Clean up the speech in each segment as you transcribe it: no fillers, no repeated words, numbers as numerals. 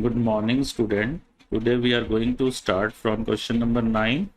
Good morning, student. Today we are going to start from question number 9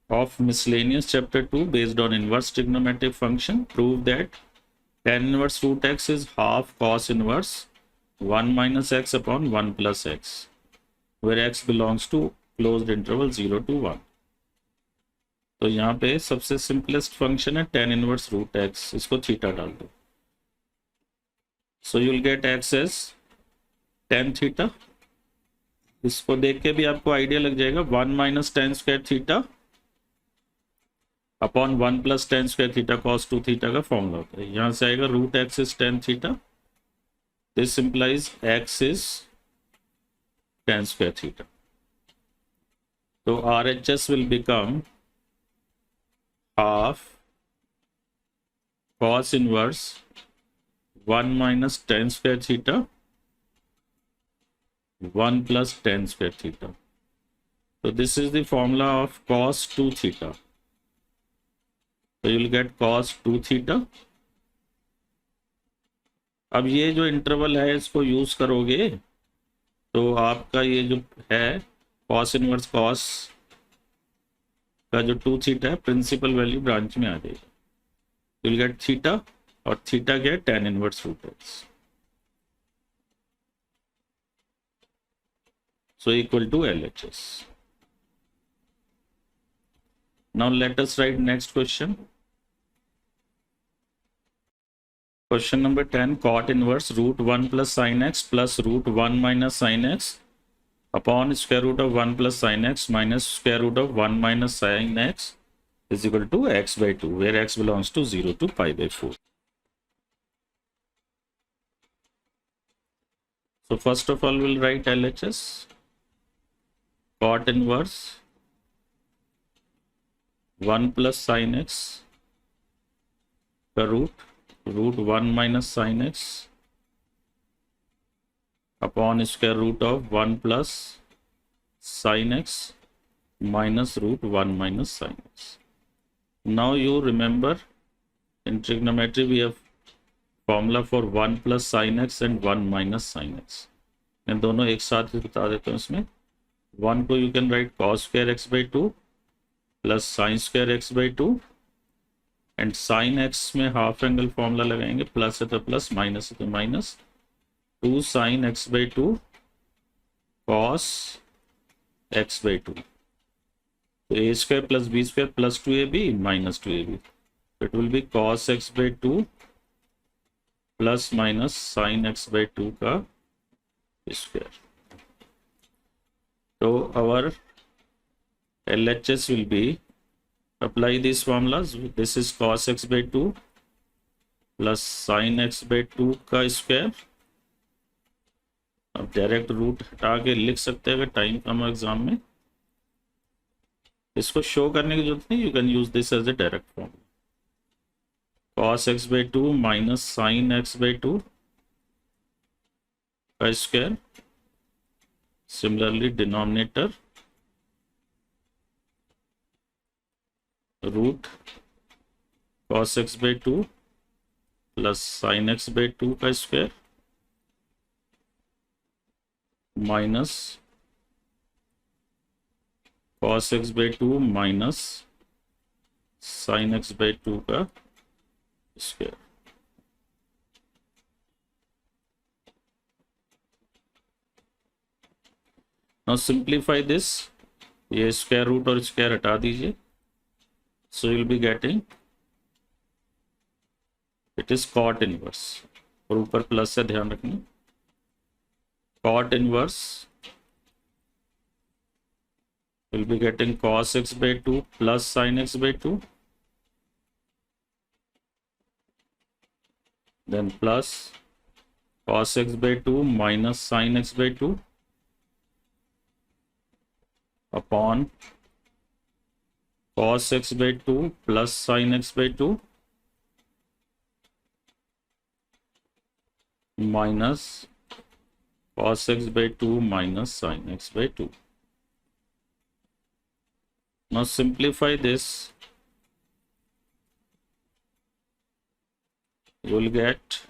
of miscellaneous chapter 2 based on inverse trigonometric function. Prove that tan inverse root x is half cos inverse 1 minus x upon 1 plus x, where x belongs to closed interval 0 to 1. तो यहाँ पे सबसे simplest function है tan inverse root x, इसको theta डाल दो. So you'll get x as tan theta. इसको देख के भी आपको आइडिया लग जाएगा 1 minus tan square theta upon 1 plus tan square theta cos 2 theta का फॉर्मूला होता है. यहां से आएगा root x is tan theta. This implies x is tan square theta. तो R H S will become half cos inverse 1 minus tan square theta 1 plus tan square theta. So this is the formula of cos 2 theta. So you will get cos 2 theta. अब ये जो interval है इसको use करोगे तो आपका ये जो है cos इनवर्स cos का जो 2 थीटा है प्रिंसिपल वैल्यू ब्रांच में आ जाएगा. You will get थीटा और थीटा क्या है tan inverse root x. So equal to LHS. Now let us write next question. Question number 10, cot inverse root 1 plus sin x plus root 1 minus sin x upon square root of 1 plus sin x minus square root of 1 minus sin x is equal to x by 2, where x belongs to 0 to pi by 4. So first of all, we'll write LHS. Cot inverse 1 plus sin x का root 1 minus sin x upon square root of 1 plus sin x minus root 1 minus sin x. Now you remember in trigonometry we have formula for 1 plus sin x and 1 minus sin x. मैं दोनों एक साथ बता देता हूँ. इसमें 1 को you can write cos square x by 2 plus sin square x by 2 and sin x में हाफ एंगल फॉर्मूला लगाएंगे. प्लस है तो प्लस, माइनस है तो minus. 2 sin x by 2 cos x by 2. तो a square plus b square plus 2ab minus 2ab. It will be cos x by 2 plus minus sin x by 2 का square. So our LHS will be, apply these formulas. This is cos x by 2 plus sin x by 2 का square. अब direct route हटा के लिख सकते हैं अगर time कम हो एग्जाम में. इसको शो करने की जरूरत नहीं. You can use this as a direct formula. cos x by 2 minus sin x by 2 का square. Similarly, denominator root cos x by 2 plus sin x by 2 का square minus cos x by 2 minus sin x by 2 का square. Now simplify this. ये square root और square हटा दीजिए. So you'll be getting it is cot inverse. और ऊपर plus है, ध्यान रखना. Cot inverse will be getting cos x by 2 plus sin x by 2, then plus cos x by 2 minus sin x by 2 upon cos x by 2 plus sin x by 2 minus cos x by 2 minus sin x by 2. Now simplify this. You will get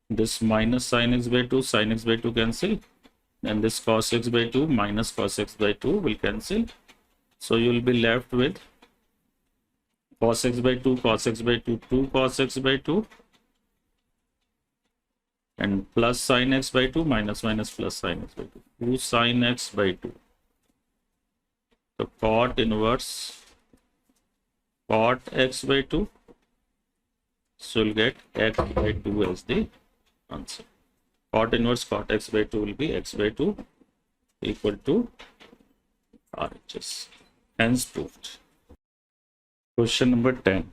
this minus sin x by 2 cancel. and this cos x by 2 minus cos x by 2 will cancel. So you will be left with cos x by 2, cos x by 2, 2 cos x by 2, and plus sin x by 2 minus plus sin x by 2, 2 sin x by 2. So cot inverse cot x by 2. So you'll get x by 2 as the answer. Cot inverse cot x by 2 will be x by 2 equal to RHS. Hence proved. Question number 10.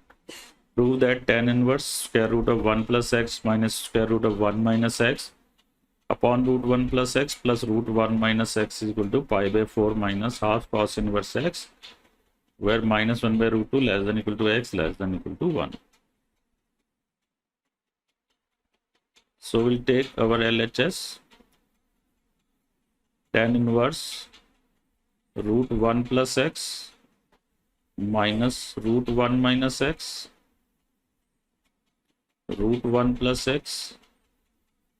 Prove that tan inverse square root of 1 plus x minus square root of 1 minus x upon root 1 plus x plus root 1 minus x is equal to pi by 4 minus half cos inverse x, where minus 1 by root 2 less than equal to x less than equal to 1. So we'll take our LHS, tan inverse root 1 plus x minus root 1 minus x, root 1 plus x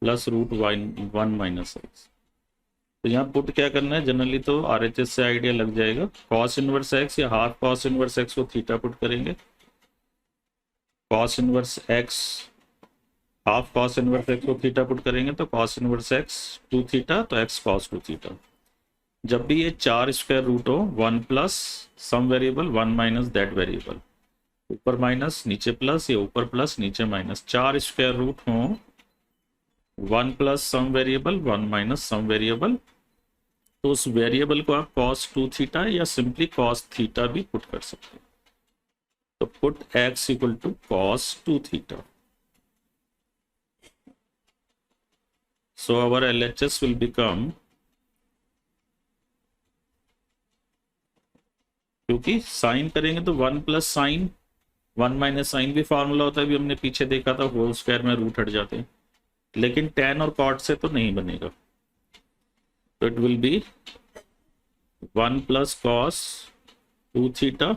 plus root 1 minus x. तो यहाँ put क्या करना है, generally तो RHS से idea लग जाएगा. Cos inverse x या हाफ कॉस इनवर्स एक्स को थीटा पुट करेंगे. Cos inverse x half cos inverse x को थीटा पुट करेंगे तो कॉस इनवर्स एक्स 2 थीटा तो एक्स कॉस 2 थीटा. जब भी ये 4 स्क्वायर रूट हो 1 plus some variable 1 minus that variable, ऊपर माइनस नीचे प्लस या ऊपर प्लस नीचे माइनस, 4 स्क्वायर रूट हो 1 plus some variable 1 minus some variable, तो उस वेरिएबल को आप cos 2 थीटा या सिंपली cos थीटा भी पुट कर सकते हैं. तो put x equal to cos 2 theta. So our LHS will become, क्योंकि साइन करेंगे तो 1 प्लस साइन 1 माइनस साइन भी फॉर्मूला होता है, भी हमने पीछे देखा था, होल स्क्वायर में रूट हट जाते हैं. लेकिन tan और cot से तो नहीं बनेगा. तो it will be 1 plus cos 2 theta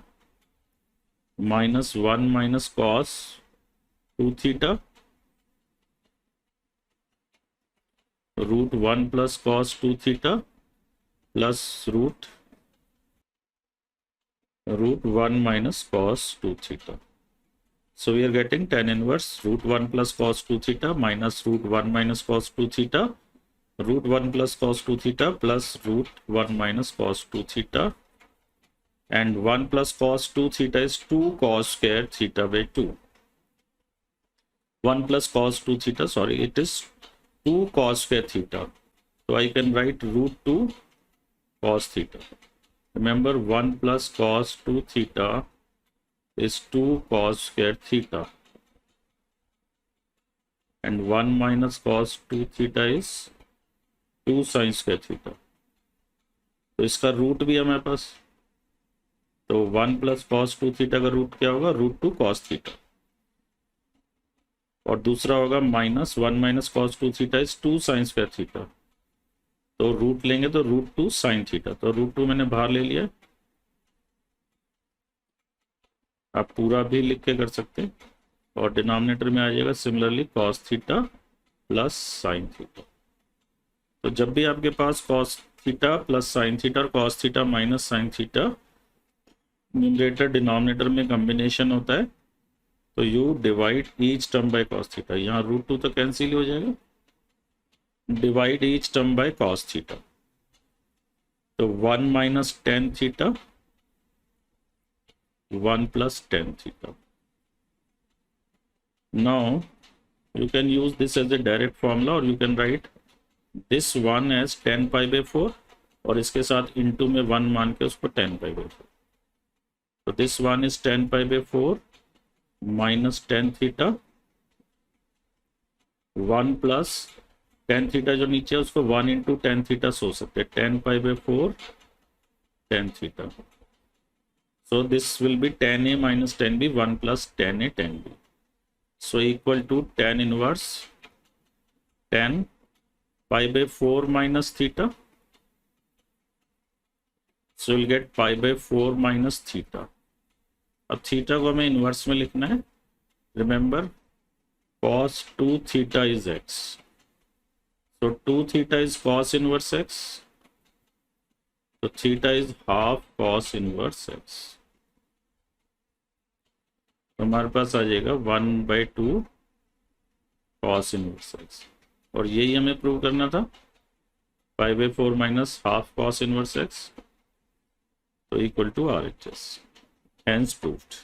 minus 1 minus cos 2 theta root 1 plus cos 2 theta plus root 1 minus cos 2 theta. So we are getting tan inverse root 1 plus cos 2 theta minus root 1 minus cos 2 theta, root 1 plus cos 2 theta plus root 1 minus cos 2 theta, and 1 plus cos 2 theta is 2 cos square theta by 2. 1 plus cos 2 theta, sorry, it is 2 cos square theta. So I can write root 2 cos theta. Remember 1 plus cos 2 theta is 2 cos square theta, and 1 minus cos 2 theta is 2 sin square theta. तो इसका root भी है हमारे पास, तो 1 plus cos 2 theta का root क्या होगा, root 2 cos theta, और दूसरा होगा minus 1 minus cos 2 theta is 2 sin square theta. तो रूट लेंगे तो रूट 2 साइन थीटा, तो रूट 2 मैंने बाहर ले लिया. आप पूरा भी लिख के कर सकते हैं, और डिनोमिनेटर में आ जाएगा similarly cos theta plus sine theta. तो जब भी आपके पास cos theta plus sine theta और cos theta minus sine theta numerator denominator में कॉम्बिनेशन होता है, तो you divide each term by cos theta. यहाँ रूट 2 तो कैंसिल हो जाएगा, divide each term by cos theta. तो 1 minus tan theta 1 plus tan theta. Now you can use this as a direct formula, or you can write this one as tan pi by 4 और इसके साथ into में 1 मान के उसको tan pi by 4. So this one is tan pi by 4 minus tan theta 1 plus tan theta जो नीचे है उसको 1 into tan theta सो सकते हैं, tan pi by 4 tan theta. So this will be tan A minus tan B 1 plus tan A tan B. So equal to tan inverse tan pi by 4 minus theta. So you'll get pi by 4 minus theta. अब theta को हमें inverse में लिखना है. Remember cos 2 theta is x. So 2 theta is cos inverse x. So theta is half cos inverse x. तो हमारे पास आ जाएगा 1/2 cos inverse x. और यही हमें प्रूव करना था, 5/4 minus half cos inverse x, so equal to RHS. Hence proved.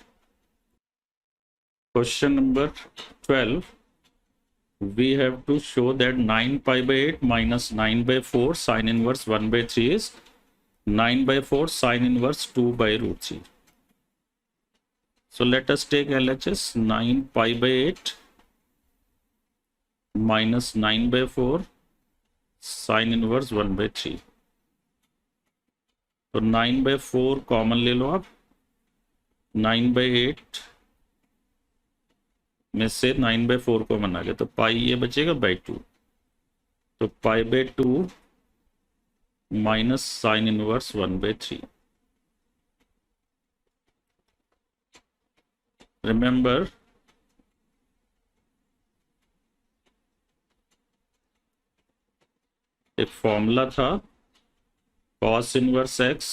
Question number 12. We have to show that 9 pi/8 minus 9/4 sin inverse 1/3 is 9/4 sin inverse 2/√3. So let us take LHS. 9 pi/8 minus 9/4 sin inverse 1/3. तो 9/4 common ले लो आप, 9/8 में से 9/4 common आ गया तो पाई ये बचेगा /2. तो π/2 माइनस साइन इनवर्स 1/3. रिमेंबर एक फॉर्मूला था, cos inverse x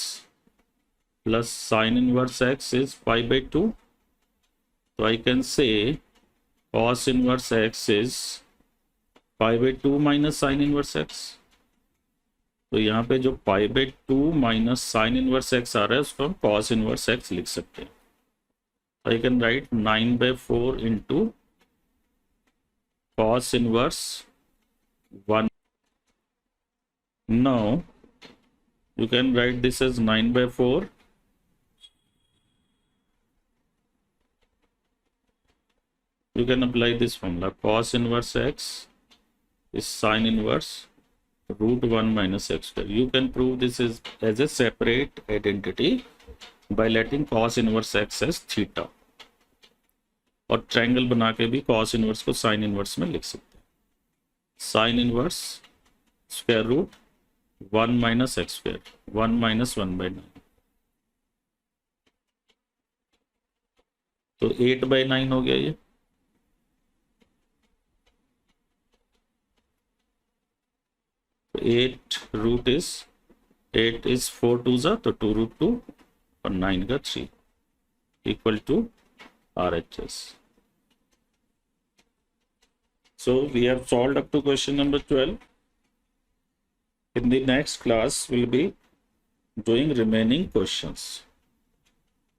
plus sine inverse x is π/2. तो I can say cos inverse x is π/2 minus sine inverse x. तो यहाँ पे जो π/2 माइनस साइन इनवर्स x आ रहा है उसको हम cos इनवर्स x लिख सकते हैं. I can write 9/4 into cos inverse 1. Now you can write this as 9/4 you can apply this formula. Cos inverse x is sin inverse √1 minus x square. You can prove this is as a separate identity by letting cos inverse x as theta. और triangle बना के भी cos inverse को sin inverse में लिख सकते हैं. sin inverse square root 1 minus x square, 1 minus 1/9. तो 8/9 हो गया ये. तो 8 रूट इज 8 इज 4 2 जा तो 2√2 और 9 का 3 equal to RHS. So we have solved up to question number 12. In the next class, we'll be doing remaining questions.